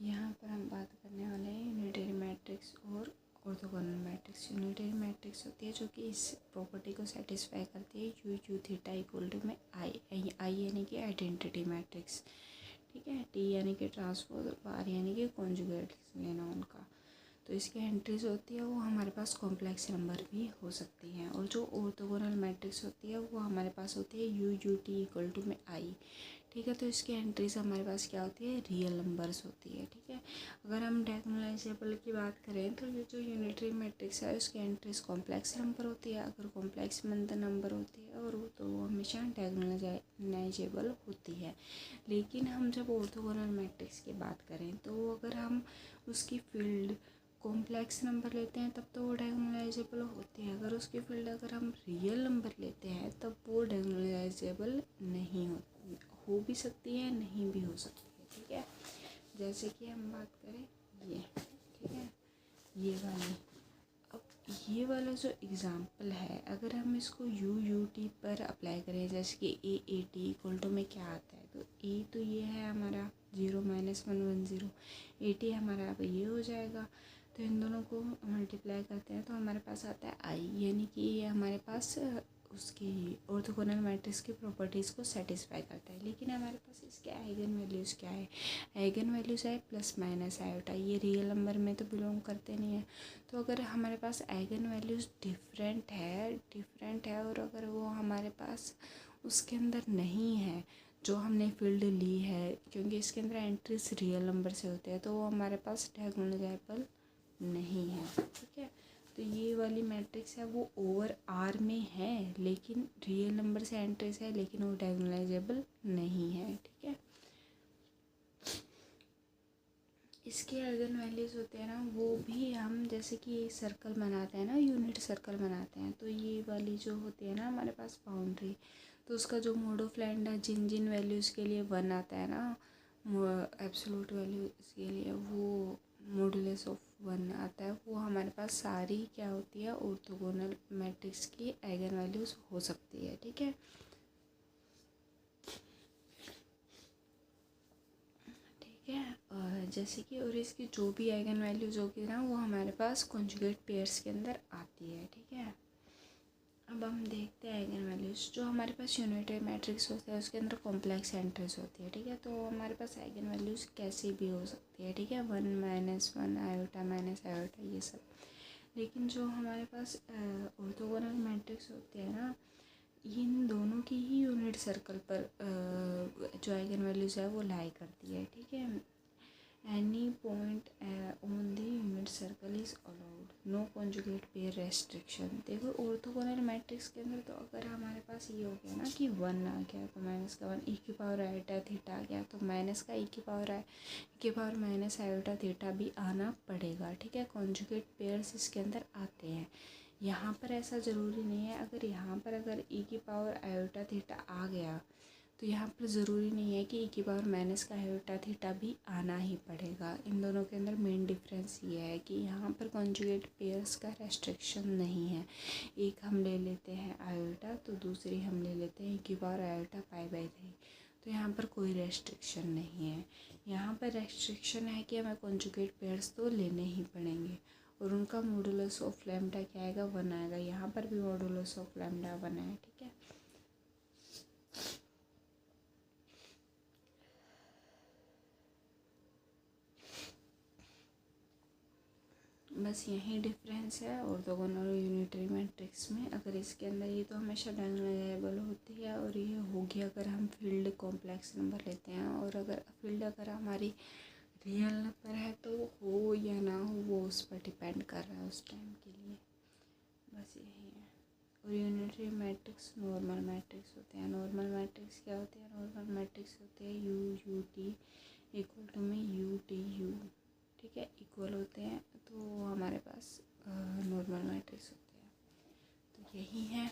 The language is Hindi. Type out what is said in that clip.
यहाँ पर हम बात करने वाले हैं यूनिटरी मैट्रिक्स और ऑर्थोगोनल मैट्रिक्स। यूनिटरी मैट्रिक्स होती है जो कि इस प्रॉपर्टी को सेटिस्फाई करती है, यू थीटा इक्वल टू में आई यानी कि आइडेंटिटी मैट्रिक्स, ठीक है। टी यानी कि ट्रांसपोज, आर यानी कि कॉन्जुगेट लेना उनका। तो इसकी एंट्रीज होती है वो हमारे पास कॉम्प्लेक्स नंबर भी हो सकती हैं। और जो ऑर्थोगोनल मैट्रिक्स होती है वो हमारे पास होती है यू टी इक्वल टू में आई, ठीक है। तो इसकी एंट्रीज हमारे पास क्या होती है, रियल नंबर्स होती है, ठीक है। अगर हम डायगोनलाइजेबल की बात करें तो ये जो यूनिटरी मैट्रिक्स है उसकी एंट्रीज कॉम्प्लेक्स नंबर होती है। अगर कॉम्प्लेक्स नंबर होती है और वो तो हमेशा डायगोनलाइजेबल होती है। लेकिन हम जब ऑर्थोगोनल मैट्रिक्स की बात करें तो अगर हम उसकी फील्ड कॉम्प्लेक्स नंबर लेते हैं तब तो वो डायगोनलाइजेबल होती है। अगर उसकी फील्ड अगर हम रियल नंबर लेते हैं तब वो डायगोनलाइजेबल नहीं होती, हो भी सकती है नहीं भी हो सकती है, ठीक है। जैसे कि हम बात करें ये, ठीक है, ये वाली। अब ये वाला जो एग्ज़ाम्पल है अगर हम इसको यू टी पर अप्लाई करें, जैसे कि ए टी इक्वल टू में क्या आता है, तो ए तो ये है हमारा 0 - 1 1 0, ए टी हमारा अब ये हो जाएगा। तो इन दोनों को मल्टीप्लाई करते हैं तो हमारे पास आता है आई, यानी कि ये हमारे पास उसकी ऑर्थोगोनल मैट्रिक्स की प्रॉपर्टीज़ को सेटिस्फाई करता है। लेकिन हमारे पास इसके आइगन वैल्यूज़ क्या है, आइगन वैल्यूज़ है प्लस माइनस आयोटा, ये रियल नंबर में तो बिलोंग करते नहीं है। तो अगर हमारे पास आइगन वैल्यूज़ डिफरेंट है और अगर वो हमारे पास उसके अंदर नहीं है जो हमने फील्ड ली है, क्योंकि इसके अंदर एंट्रीज रियल नंबर से होते हैं, तो वो हमारे पास डायगोनलाइजेबल नहीं है, ठीक है। तो ये वाली मैट्रिक्स है वो ओवर आर में है लेकिन रियल नंबर से एंट्रीज है लेकिन वो डायगोनलाइजेबल नहीं है, ठीक है। इसके आइगन वैल्यूज़ होते हैं ना वो भी हम जैसे कि सर्कल बनाते हैं ना, यूनिट सर्कल बनाते हैं, तो ये वाली जो होती है ना हमारे पास बाउंड्री, तो उसका जो मोड ऑफ लैम्डा जिन जिन वैल्यूज़ के लिए 1 आता है ना, एब्सोल्यूट वैल्यू के लिए वो मॉडुलस ऑफ 1 आता है, वो हमारे पास सारी क्या होती है, ऑर्थोगोनल मैट्रिक्स की आइगन वैल्यूज़ हो सकती है, ठीक है। ठीक है, जैसे कि और इसकी जो भी आइगन वैल्यूज होगी ना वो हमारे पास कॉन्जुगेट पेयर्स के अंदर आती है, ठीक है। अब हम देखते हैं आइगन वैल्यूज जो हमारे पास यूनिटरी मैट्रिक्स होता है उसके अंदर कॉम्प्लेक्स एंट्रीज होती है, ठीक है। तो हमारे पास आइगन वैल्यूज कैसी भी हो सकती है, ठीक है, 1 - 1 आयोटा माइनस आयोटा ये सब। लेकिन जो हमारे पास ऑर्थोगोनल मैट्रिक्स होते हैं ना, इन दोनों की ही यूनिट सर्कल पर जो आइगन वैल्यूज है वो लाई करती है, ठीक है। Any point on the unit circle is allowed, no conjugate pair restriction. देखो ऑर्थोगोनल मैट्रिक्स के अंदर तो अगर हमारे पास ये हो गया ना कि 1 आ गया तो माइनस का 1, ई की पावर आयोटा थीटा आ गया तो माइनस का ई की पावर माइनस आयोटा थीटा भी आना पड़ेगा, ठीक है। कॉन्जुगेट पेयर्स इसके अंदर आते हैं। यहाँ पर ऐसा ज़रूरी नहीं है, अगर यहाँ पर अगर ई की पावर आयोटा थीटा आ गया तो यहाँ पर ज़रूरी नहीं है कि ई की पावर माइनस का आयोटा थीटा भी आना ही पड़ेगा। इन दोनों के अंदर मेन डिफरेंस ये है कि यहाँ पर कॉन्जुगेट पेयर्स का रेस्ट्रिक्शन नहीं है। एक हम ले लेते हैं आयोटा तो दूसरी हम ले लेते हैं ई की पावर आयोटा π/3, तो यहाँ पर कोई रेस्ट्रिक्शन नहीं है। यहाँ पर रेस्ट्रिक्शन है कि हमें कॉन्जुगेट पेयर्स तो लेने ही पड़ेंगे और उनका मॉडुलस ऑफ लैम्डा क्या आएगा, 1 आएगा। यहाँ पर भी मॉडुलस ऑफ लैम्डा 1 है, ठीक है। बस यही डिफरेंस है ऑर्थोगोनल और यूनिटरी मैट्रिक्स में। अगर इसके अंदर ये तो हमेशा डायगोनलाइजेबल होती है और ये होगी अगर हम फील्ड कॉम्प्लेक्स नंबर लेते हैं, और अगर फील्ड अगर हमारी रियल नंबर है तो हो या ना हो वो उस पर डिपेंड कर रहा है उस टाइम के लिए। बस यही है। और यूनिटरी मैट्रिक्स नॉर्मल मैट्रिक्स होते हैं। नॉर्मल मैट्रिक्स क्या होते हैं, नॉर्मल मैट्रिक्स होते हैं यू टी इक्वल टू में यू टी यू, ठीक है, इक्वल होते हैं तो हमारे पास नॉर्मल मैट्रिक्स होते हैं। तो यही है।